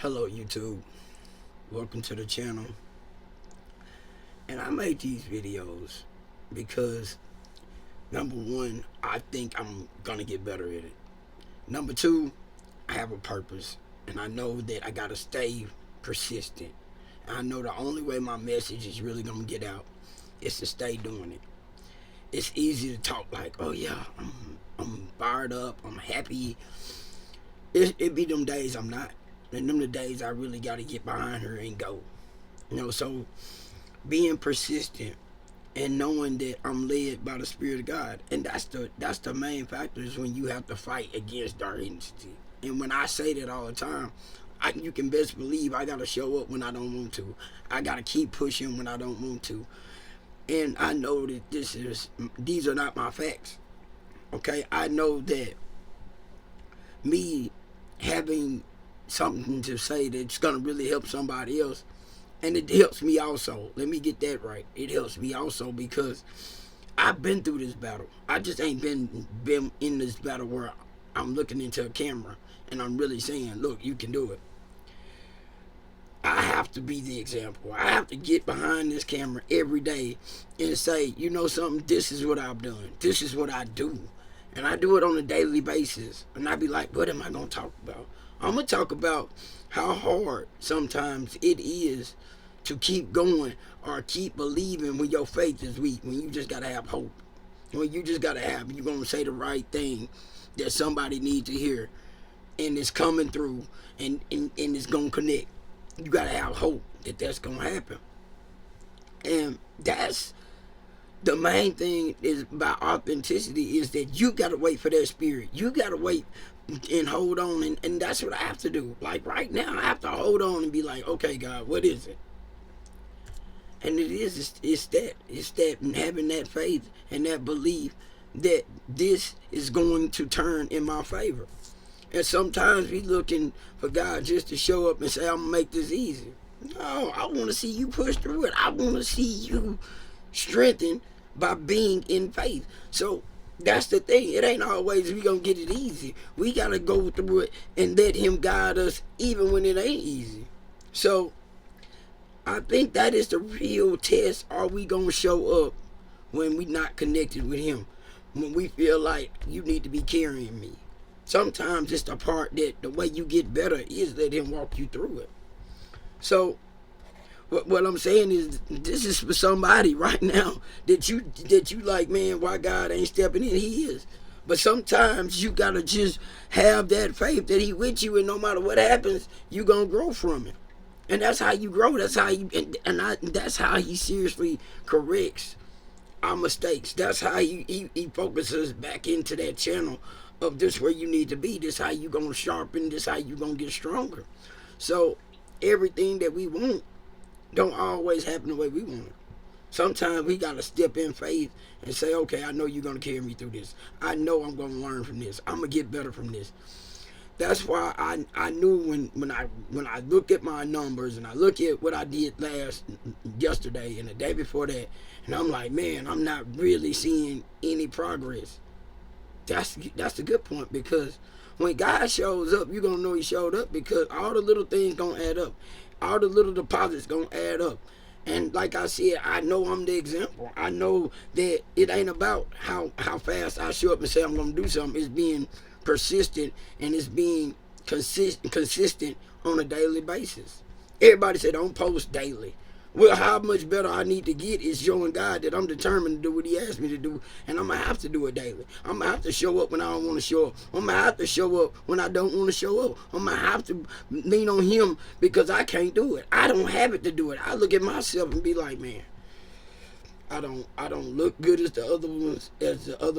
Hello YouTube, welcome to the channel. And I make these videos because number one, I think I'm gonna get better at it. Number two, I have a purpose and I know that I gotta stay persistent. And I know the only way my message is really gonna get out is to stay doing it. It's easy to talk like, oh yeah, I'm fired up, I'm happy. It be them days I'm not. And them the days I really got to get behind her and go. So being persistent and knowing that I'm led by the Spirit of God, and that's the main factor is when you have to fight against dark entity. And when I say that all the time, you can best believe I got to show up when I don't want to. I got to keep pushing when I don't want to. And I know that these are not my facts. Okay, I know that me having something to say that's gonna really help somebody else, and it helps me also. Let me get that right. It helps me also because I've been through this battle. I just ain't been in this battle where I'm looking into a camera and I'm really saying, look, you can do it. I have to be the example. I have to get behind this camera every day and say, you know something, this is what I've done. This is what I do. And I do it on a daily basis. And I be like, what am I going to talk about? I'm going to talk about how hard sometimes it is to keep going or keep believing when your faith is weak, when you just got to have hope. When you just got to have, you're going to say the right thing that somebody needs to hear. And it's coming through and it's going to connect. You got to have hope that that's going to happen. And that's the main thing is about authenticity is that you got to wait for that spirit. You got to wait and hold on. And that's what I have to do. Like right now, I have to hold on and be like, okay, God, what is it? And it's that having that faith and that belief that this is going to turn in my favor. And sometimes we looking for God just to show up and say, I'm going to make this easy. No, I want to see you push through it. I want to see you strengthened by being in faith. So that's the thing. It ain't always we going to get it easy. We got to go through it and let him guide us even when it ain't easy. So I think that is the real test. Are we going to show up when we not connected with him? When we feel like you need to be carrying me. Sometimes it's the part that the way you get better is let him walk you through it. So what I'm saying is this is for somebody right now that you like, man, why God ain't stepping in? He is. But sometimes you gotta just have that faith that he with you, and no matter what happens, you gonna grow from it. And that's how you grow. That's how you that's how he seriously corrects our mistakes. That's how he focuses back into that channel of this where you need to be. This how you gonna sharpen. This how you gonna get stronger. So everything that we want don't always happen the way we want it. Sometimes we gotta step in faith and say, okay, I know you're gonna carry me through this. I know I'm gonna learn from this. I'm gonna get better from this. That's why I knew when I look at my numbers and I look at what I did yesterday and the day before that, and I'm like, man, I'm not really seeing any progress. That's the good point, because when God shows up, you're gonna know he showed up, because all the little things gonna add up. All the little deposits gonna add up. And like I said, I know I'm the example. I know that it ain't about how fast I show up and say I'm gonna do something. It's being persistent and it's being consistent on a daily basis. Everybody said don't post daily. Well, how much better I need to get is showing God that I'm determined to do what he asked me to do, and I'm going to have to do it daily. I'm going to have to show up when I don't want to show up. I'm going to have to show up when I don't want to show up. I'm going to have to lean on him because I can't do it. I don't have it to do it. I look at myself and be like, man, I don't look good as the other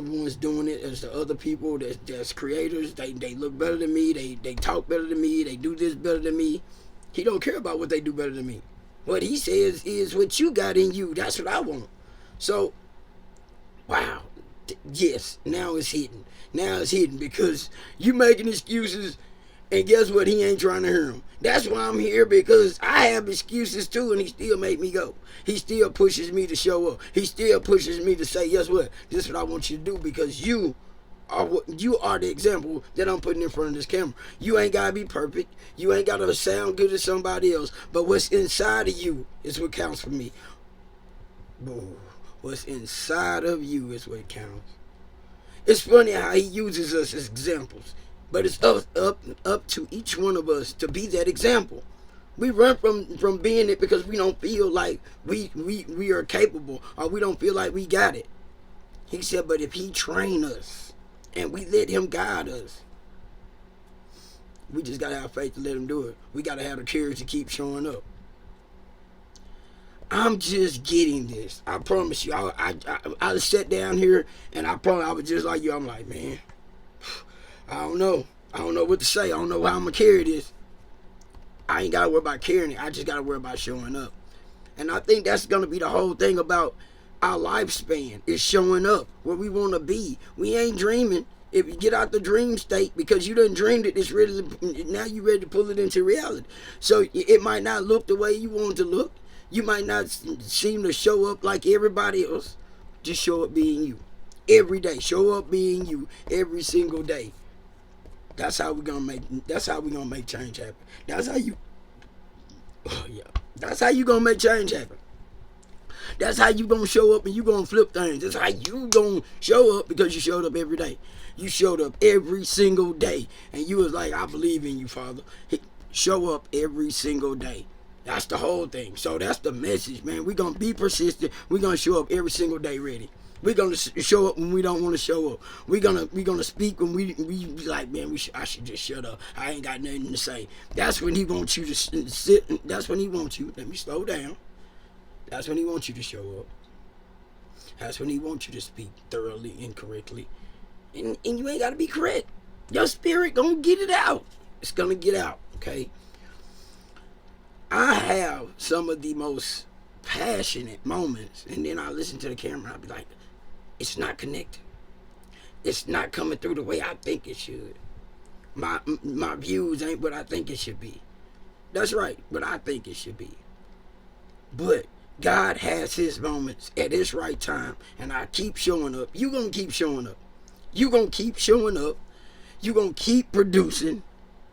ones doing it, as the other people that's creators. They look better than me. They talk better than me. They do this better than me. He don't care about what they do better than me. What he says is what you got in you. That's what I want. So, wow. Yes, now it's hidden. Now it's hidden because you making excuses, and guess what? He ain't trying to hear them. That's why I'm here, because I have excuses too, and he still make me go. He still pushes me to show up. He still pushes me to say, guess what? This is what I want you to do, because you You are the example that I'm putting in front of this camera. You ain't gotta be perfect. You ain't gotta sound good to somebody else. But what's inside of you is what counts for me. What's inside of you is what counts. It's funny how he uses us as examples, but it's up to each one of us to be that example. We run from being it because we don't feel like we are capable, or we don't feel like we got it. He said, but if he train us and we let him guide us, we just got to have faith to let him do it. We got to have the courage to keep showing up. I'm just getting this. I promise you. I sat down here and I promise I was just like you. I'm like, man, I don't know. I don't know what to say. I don't know how I'm going to carry this. I ain't got to worry about carrying it. I just got to worry about showing up. And I think that's going to be the whole thing about our lifespan, is showing up where we want to be. We ain't dreaming. If you get out the dream state because you done dreamed it, it's ready. Now you ready to pull it into reality. So it might not look the way you want it to look. You might not seem to show up like everybody else. Just show up being you. Every day. Show up being you every single day. That's how we're gonna make change happen. That's how you That's how you gonna make change happen. That's how you gonna show up and you gonna flip things. That's how you gonna show up, because you showed up every day. You showed up every single day. And you was like, I believe in you, Father. Show up every single day. That's the whole thing. So that's the message, man. We're going to be persistent. We're going to show up every single day ready. We're going to show up when we don't want to show up. We're gonna speak when we be like, man, I should just shut up. I ain't got nothing to say. That's when he wants you to sit. That's when he wants you. Let me slow down. That's when he wants you to show up. That's when he wants you to speak thoroughly and correctly. And you ain't got to be correct. Your spirit going to get it out. It's going to get out, okay? I have some of the most passionate moments, and then I listen to the camera and I'll be like, it's not connected. It's not coming through the way I think it should. My views ain't what I think it should be. That's right, what I think it should be. But God has his moments at his right time, and I keep showing up. You gonna keep showing up. You gonna keep showing up. You gonna keep producing.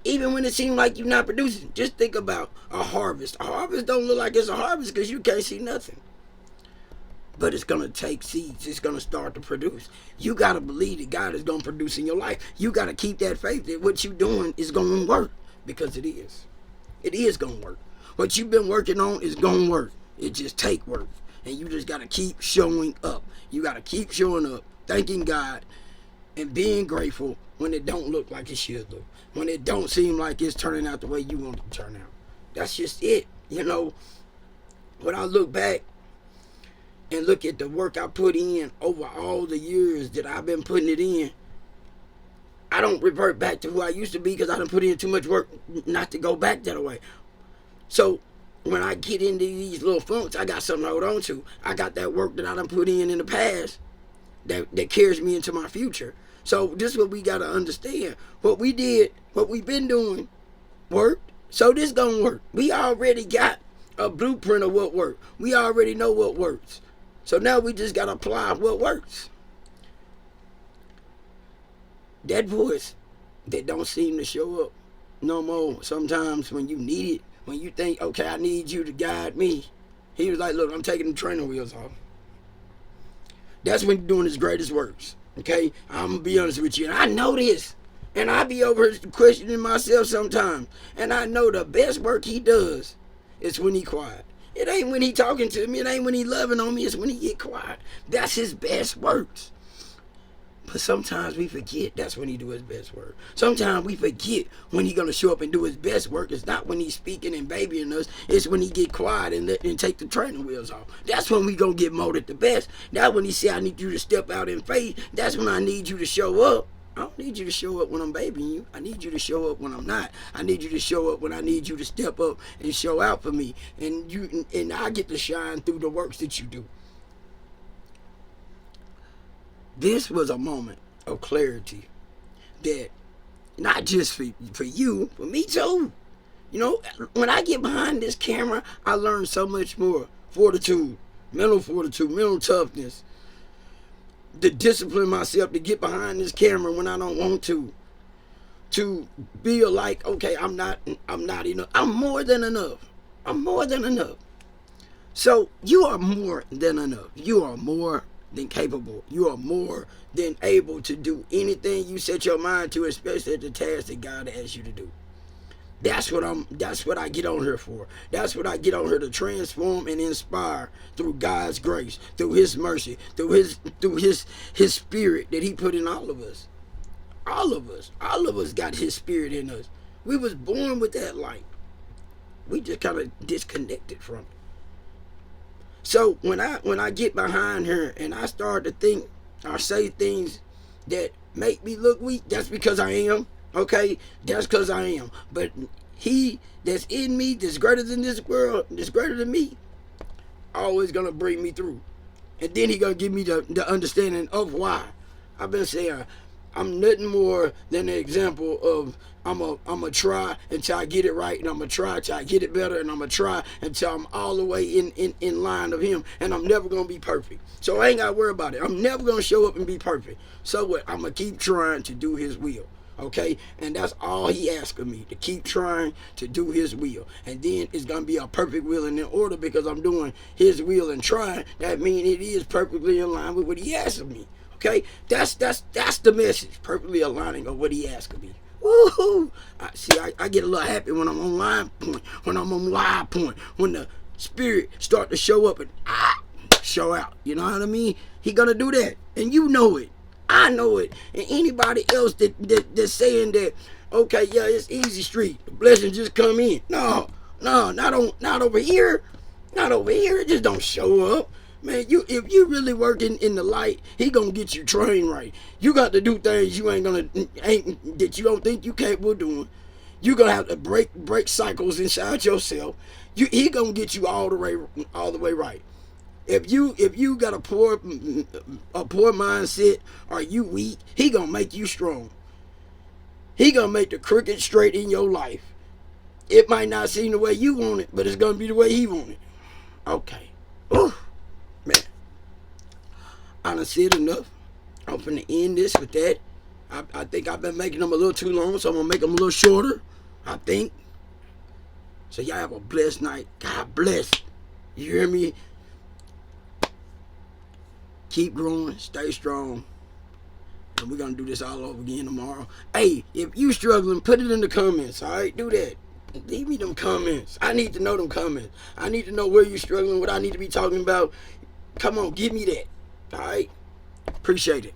Even when it seems like you're not producing. Just think about a harvest. A harvest don't look like it's a harvest because you can't see nothing. But it's going to take seeds. It's going to start to produce. You got to believe that God is going to produce in your life. You got to keep that faith that what you're doing is going to work. Because it is. It is going to work. What you've been working on is going to work. It just take work. And you just got to keep showing up. You got to keep showing up, thanking God, and being grateful when it don't look like it should look. When it don't seem like it's turning out the way you want it to turn out. That's just it. You know, when I look back and look at the work I put in over all the years that I've been putting it in, I don't revert back to who I used to be because I done put in too much work not to go back that way. So when I get into these little funks, I got something to hold on to. I got that work that I done put in the past that carries me into my future. So this is what we got to understand. What we did, what we've been doing, worked. So this gonna work. We already got a blueprint of what works. We already know what works. So now we just got to apply what works. That voice that don't seem to show up no more. Sometimes when you need it, when you think, okay, I need you to guide me. He was like, look, I'm taking the training wheels off. That's when you're doing his greatest works. Okay, I'm gonna be honest with you, and I know this, and I be over here questioning myself sometimes, and I know the best work he does is when he quiet. It ain't when he talking to me, it ain't when he loving on me, it's when he get quiet. That's his best works. But sometimes we forget that's when he do his best work. Sometimes we forget when he gonna show up and do his best work. It's not when he's speaking and babying us. It's when he get quiet and take the training wheels off. That's when we gonna get molded the best. That's when he say, I need you to step out in faith. That's when I need you to show up. I don't need you to show up when I'm babying you. I need you to show up when I'm not. I need you to show up when I need you to step up and show out for me. And I get to shine through the works that you do. This was a moment of clarity that not just for you, for me too. You know, when I get behind this camera, I learn so much more. Fortitude, mental toughness, to discipline myself to get behind this camera when I don't want to feel like, okay, I'm not enough. I'm more than enough. I'm more than enough. So you are more than enough. You are more than capable. You are more than able to do anything you set your mind to, especially the task that God asks you to do. That's what I get on here for. That's what I get on here to transform and inspire through God's grace, through his mercy, through his spirit that he put in all of us. All of us got his spirit in us. We was born with that light. We just kind of disconnected from it. So when I get behind her and I start to think or say things that make me look weak, that's because I am. Okay, that's because I am. But he that's in me, that's greater than this world, that's greater than me, always gonna bring me through. And then he gonna give me the understanding of why. I've been saying I'm nothing more than an example of I'm a try until I get it right, and I'm gonna try until I get it better, and I'm gonna try until I'm all the way in line of him, and I'm never gonna be perfect. So I ain't gotta worry about it. I'm never gonna show up and be perfect. So what? I'm gonna keep trying to do his will. Okay, and that's all he asks of me, to keep trying to do his will. And then it's gonna be a perfect will and in order, because I'm doing his will and trying. That means it is perfectly in line with what he asks of me. Okay, that's the message, perfectly aligning of what he asks of me. Woohoo! I get a little happy when I'm on line point, when I'm on live point, when the spirit start to show up and show out. You know what I mean? He gonna do that, and you know it. I know it. And anybody else that's saying that, okay, yeah, it's easy street, the blessing just come in. No, not over here. Not over here. It just don't show up. Man, if you really working in the light, he gonna get you trained right. You got to do things you that you don't think you capable of doing. You gonna have to break cycles inside yourself. He gonna get you all the way right. If you got a poor mindset, or you weak, he gonna make you strong. He gonna make the crooked straight in your life. It might not seem the way you want it, but it's gonna be the way he want it. Okay. Ooh, man. I done said enough. I'm finna end this with that. I think I've been making them a little too long, so I'm gonna make them a little shorter, I think. So y'all have a blessed night. God bless. You hear me? Keep growing, stay strong, and we're gonna do this all over again tomorrow. Hey, if you struggling, put it in the comments. All right, do that. Leave me them comments. I need to know them comments. I need to know where you're struggling, what I need to be talking about. Come on, give me that. All right, appreciate it.